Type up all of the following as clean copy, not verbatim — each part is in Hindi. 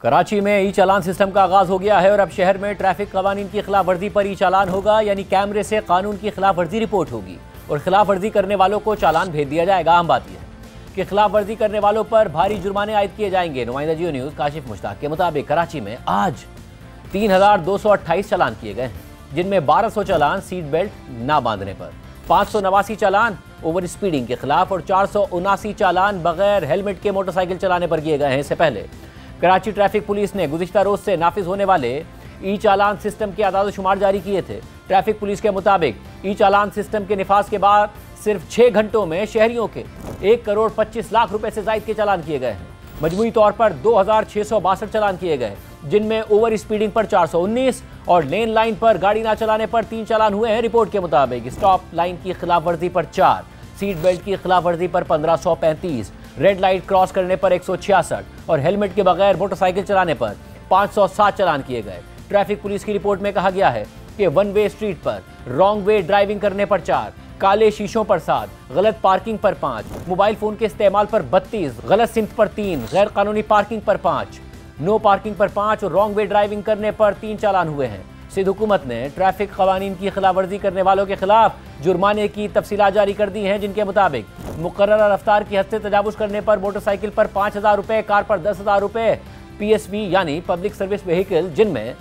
कराची में ई चालान सिस्टम का आगाज हो गया है और अब शहर में ट्रैफिक कवानीन की खिलाफ वर्जी पर ई चालान होगा, यानी कैमरे से कानून की खिलाफ वर्जी रिपोर्ट होगी और खिलाफ वर्जी करने वालों को चालान भेज दिया जाएगा। आम बात यह है कि खिलाफ वर्जी करने वालों पर भारी जुर्माने आयद किए जाएंगे। नुमाइंदा जियो न्यूज काशिफ मुश्ताक के मुताबिक कराची में आज 3228 चालान किए गए हैं, जिनमें 1200 चालान सीट बेल्ट ना बांधने पर, 589 चालान ओवर स्पीडिंग के खिलाफ और 479 चालान बगैर हेलमेट के मोटरसाइकिल चलाने पर किए गए हैं। इससे पहले कराची ट्रैफिक पुलिस ने गुज़िश्ता रोज से नाफिज होने वाले ई चालान सिस्टम के आदाद-ओ-शुमार जारी किए थे। ट्रैफिक पुलिस के मुताबिक ई चालान सिस्टम के निफाज के बाद सिर्फ 6 घंटों में शहरियों के 1 करोड़ 25 लाख रुपए से जायद के चालान किए गए हैं। मजमूई तौर पर 2662 चालान किए गए, जिनमें ओवर स्पीडिंग पर 419 और लेन लाइन पर गाड़ी ना चलाने पर 3 चालान हुए हैं। रिपोर्ट के मुताबिक स्टॉप लाइन की खिलाफ वर्जी पर 4, सीट बेल्ट की खिलाफ वर्जी पर 1535, रेड लाइट क्रॉस करने पर 166 और हेलमेट के बगैर मोटरसाइकिल चलाने पर 507 चालान किए गए। ट्रैफिक पुलिस की रिपोर्ट में कहा गया है कि वन वे स्ट्रीट पर रॉन्ग वे ड्राइविंग करने पर 4, काले शीशों पर 7, गलत पार्किंग पर 5, मोबाइल फोन के इस्तेमाल पर 32, गलत सिम्त पर 3, गैर कानूनी पार्किंग पर 5, नो पार्किंग पर 5 और रॉन्ग वे ड्राइविंग करने पर 3 चालान हुए हैं। सिंध हुकूमत ने ट्रैफिक कवानीन की खिलाफ वर्जी करने वालों के खिलाफ जुर्माने की तफसीलात जारी कर दी हैं, जिनके मुताबिक मुकर्ररा रफ्तार की हद से तजावुज़ करने पर मोटरसाइकिल पर 5000 रुपये, कार पर 10,000 रुपये, PSV यानी पब्लिक सर्विस व्हीकल जिनमें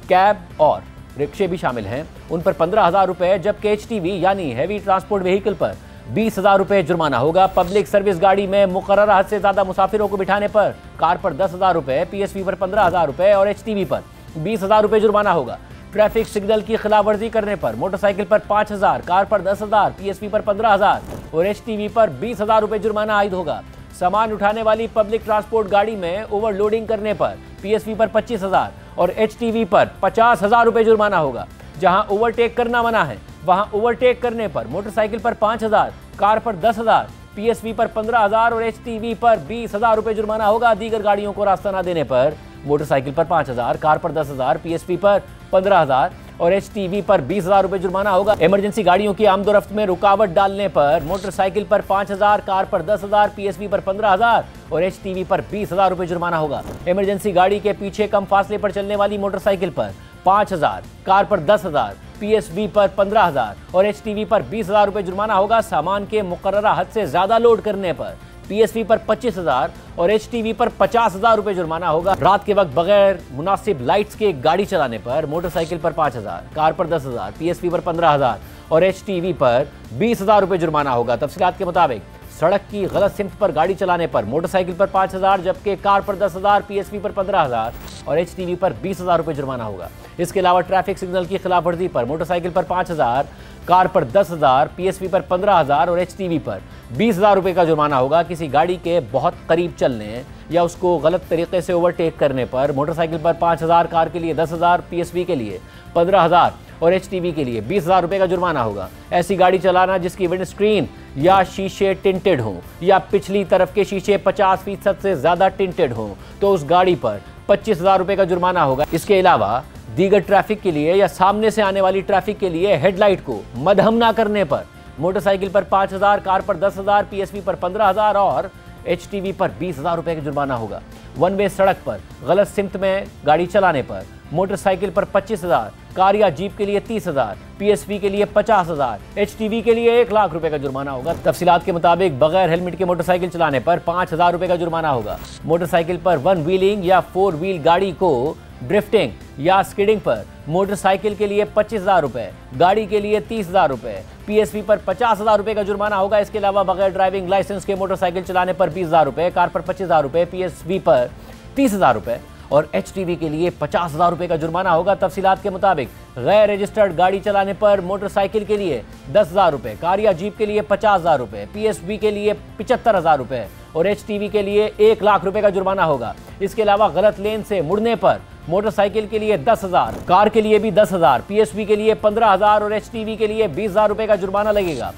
कैब और रिक्शे भी शामिल हैं, उन पर 15,000 रुपये, जबकि HTV यानी हैवी ट्रांसपोर्ट व्हीकल पर 20,000 रुपये जुर्माना होगा। पब्लिक सर्विस गाड़ी में मुकर्ररा हद से ज़्यादा मुसाफिरों को बिठाने पर कार पर 10,000 रुपये, PSV पर 15,000 रुपये और HTV पर 20,000 रुपये जुर्माना होगा। ट्रैफिक सिग्नल की खिलाफ वर्जी करने पर मोटरसाइकिल पर 5,000, कार पर 10,000, PSV पर 15,000 और HTV पर 20,000 रुपये जुर्माना आयद होगा। सामान उठाने वाली पब्लिक ट्रांसपोर्ट गाड़ी में ओवरलोडिंग करने पर PSV पर 25,000 और HTV पर 50,000 रुपये जुर्माना होगा। जहां ओवरटेक करना मना है, वहां ओवरटेक करने पर मोटरसाइकिल पर 5,000, कार पर 10,000, PSV पर 15,000 और HTV पर 20,000 रुपये जुर्माना होगा। दीगर गाड़ियों को रास्ता न देने पर मोटरसाइकिल पर 5,000, कार पर 10,000, PSV पर 15,000 और HTV पर 20,000 रुपये जुर्माना होगा। इमरजेंसी गाड़ियों की आमदोरफ्त में रुकावट डालने पर मोटरसाइकिल पर 5,000, कार पर 10,000, PSV पर 15,000 और HTV पर 20,000 रुपये जुर्माना होगा। इमरजेंसी गाड़ी के पीछे कम फासले पर चलने वाली मोटरसाइकिल पर 5,000, कार पर 10,000, PSV पर 15,000 और HTV पर 20,000 रुपये जुर्माना होगा। सामान के मुकर्ररा हद से ज्यादा लोड करने पर PSV पर 25,000 और HTV पर 50,000 रुपये जुर्माना होगा। रात के वक्त बगैर मुनासिब लाइट्स के गाड़ी चलाने पर मोटरसाइकिल पर 5,000, कार पर 10,000, PSV पर 15,000 और HTV पर 20,000 रुपये जुर्माना होगा। तफसीलात के मुताबिक सड़क की गलत सिम्त पर गाड़ी चलाने पर मोटरसाइकिल पर 5,000, जबकि कार पर 10,000, PSV पर 15,000 और HTV पर 20,000 रुपये जुर्माना होगा। इसके अलावा ट्रैफिक सिग्नल की खिलाफ वर्जी पर मोटरसाइकिल पर 5,000, कार पर 10,000, PSV पर 15,000 और HTV पर 20,000 रुपये का जुर्माना होगा। किसी गाड़ी के बहुत करीब चलने या उसको गलत तरीके से ओवरटेक करने पर मोटरसाइकिल पर 5,000, कार के लिए 10,000, PSV के लिए 15,000 और HTV के लिए 20,000 रुपये का जुर्माना होगा। ऐसी गाड़ी चलाना जिसकी विंड स्क्रीन या शीशे टिंटेड हों या पिछली तरफ के शीशे 50% से ज़्यादा टिंटेड हों तो उस गाड़ी पर 25,000 रुपये का जुर्माना होगा। इसके अलावा दीगर ट्रैफिक के लिए या सामने से आने वाली ट्रैफिक के लिए हेडलाइट को मध्यम ना करने पर मोटरसाइकिल पर 5,000, कार पर 10,000, PSV पर 15,000 और HTV पर 20,000 रुपये का जुर्माना होगा। वन वे सड़क पर गलत सिम्त में गाड़ी चलाने पर मोटरसाइकिल पर 25,000, कार या जीप के लिए 30,000, PSV के लिए 50,000, HTV के लिए 1 लाख रुपए का जुर्माना होगा। तफसीलात के मुताबिक बगैर हेलमेट के मोटरसाइकिल चलाने पर 5,000 रुपये का जुर्माना होगा। मोटरसाइकिल पर 1 व्हीलिंग या 4 व्हील गाड़ी को ड्रिफ्टिंग या स्किडिंग पर मोटरसाइकिल के लिए 25,000 रुपये, गाड़ी के लिए 30,000 रुपये, PSV पर 50,000 रुपये का जुर्माना होगा। इसके अलावा बगैर ड्राइविंग लाइसेंस के मोटरसाइकिल चलाने पर 20,000 रुपये, कार पर 25,000 रुपये, PSV पर 30,000 रुपये और HTV के लिए 50,000 रुपये का जुर्माना होगा। तफसीलात के मुताबिक गैर रजिस्टर्ड गाड़ी चलाने पर मोटरसाइकिल के लिए 10,000 रुपये, कार या जीप के लिए 50,000 रुपये, PSV के लिए 75,000 रुपये और HTV के लिए 1 लाख रुपये का जुर्माना होगा। इसके अलावा गलत लेन से मुड़ने पर मोटरसाइकिल के लिए 10,000, कार के लिए भी 10,000, PSV के लिए 15,000 और HTV के लिए 20,000 रुपये का जुर्माना लगेगा।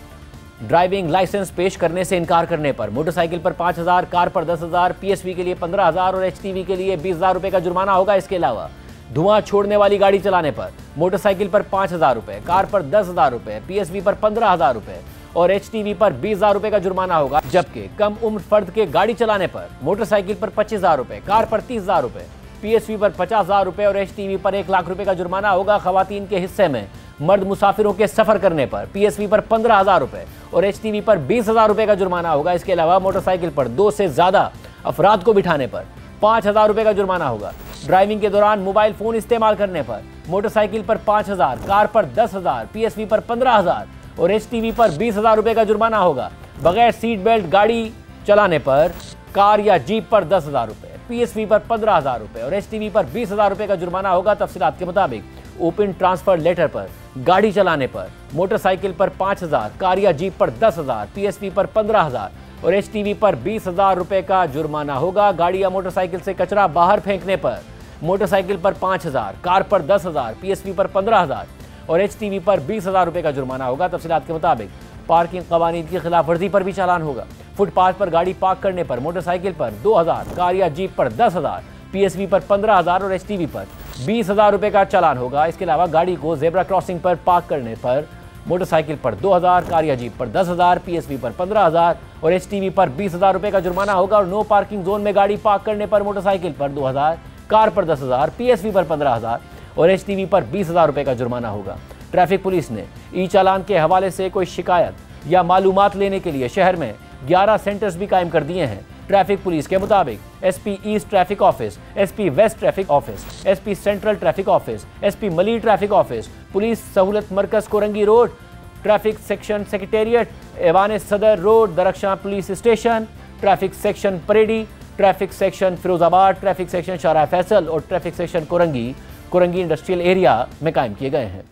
ड्राइविंग लाइसेंस पेश करने से इनकार करने पर मोटरसाइकिल पर 5,000, कार पर 10,000, PSV के लिए 15,000 और HTV के लिए 20,000 रुपये का जुर्माना होगा। इसके अलावा धुआं छोड़ने वाली गाड़ी चलाने पर मोटरसाइकिल पर 5,000 रुपये, कार पर 10,000 रुपये, PSV पर 15,000 रुपये और HTV पर 20,000 रुपये का जुर्माना होगा। जबकि कम उम्र फर्द के गाड़ी चलाने पर मोटरसाइकिल पर 25,000 रुपये, कार पर 30,000 रुपये, पीएसवी पर 50,000 रुपए और एचटीवी पर 1 लाख रुपए का जुर्माना होगा। खवातीन के हिस्से में मर्द मुसाफिरों के सफर करने पर पीएसवी पर 15,000 रुपए और एचटीवी पर 20,000 रुपए का जुर्माना होगा। इसके अलावा मोटरसाइकिल पर 2 से ज्यादा अफराद को बिठाने पर 5,000 रुपए का जुर्माना होगा। ड्राइविंग के दौरान मोबाइल फोन इस्तेमाल करने पर मोटरसाइकिल पर 5,000, कार पर 10,000, पीएसवी पर 15,000 और एचटीवी पर 20,000 रुपए का जुर्माना होगा। बगैर सीट बेल्ट गाड़ी चलाने पर कार या जीप पर 10,000 रुपए, पीएसवी पर 15,000 रुपए और एचटीवी पर 20,000 रुपए का जुर्माना होगा। तफसीलात के मुताबिक ओपन ट्रांसफर लेटर पर गाड़ी चलाने पर मोटरसाइकिल पर 5,000, कार या जीप पर 10,000, पीएसवी पर 15,000 और एचटीवी पर 20,000 रुपए का जुर्माना होगा। गाड़ी या मोटरसाइकिल से कचरा बाहर फेंकने पर मोटरसाइकिल पर 5,000, कार पर 10,000, पीएसवी पर 15,000 और एचटीवी पर 20,000 रुपए का जुर्माना होगा। तफसीलात के मुताबिक पार्किंग कवानीन की खिलाफ वर्जी पर भी चालान होगा। फुटपाथ पर गाड़ी पार्क करने पर मोटरसाइकिल पर 2,000, कार या जीप पर 10,000, पीएसवी पर 15,000 और एचटीवी पर 20,000 रुपए का चालान होगा। इसके अलावा गाड़ी को जेब्रा क्रॉसिंग पर पार्क करने पर मोटरसाइकिल पर 2,000, कार या जीप पर 10,000, पीएसवी पर 15,000 और एचटीवी पर 20,000 रुपए का जुर्माना होगा। और नो पार्किंग जोन में गाड़ी पार्क करने पर मोटरसाइकिल पर 2,000, कार पर 10,000, पीएसवी पर 15,000 और एचटीवी पर 20,000 रुपए का जुर्माना होगा। ट्रैफिक पुलिस ने ई चालान के हवाले से कोई शिकायत या मालूमात लेने के लिए शहर में 11 सेंटर्स भी कायम कर दिए हैं। ट्रैफिक पुलिस के मुताबिक SP east traffic office, SP west traffic office, SP central traffic office, SP मली ट्रैफिक ऑफिस, पुलिस सहूलत मरकज Korangi road, traffic section secretariat, Aiwan Saddar road, Darakhshan police station, traffic section Preedy, traffic section Firozabad, traffic section Shahrah Faisal और traffic section Korangi industrial area में कायम किए गए हैं।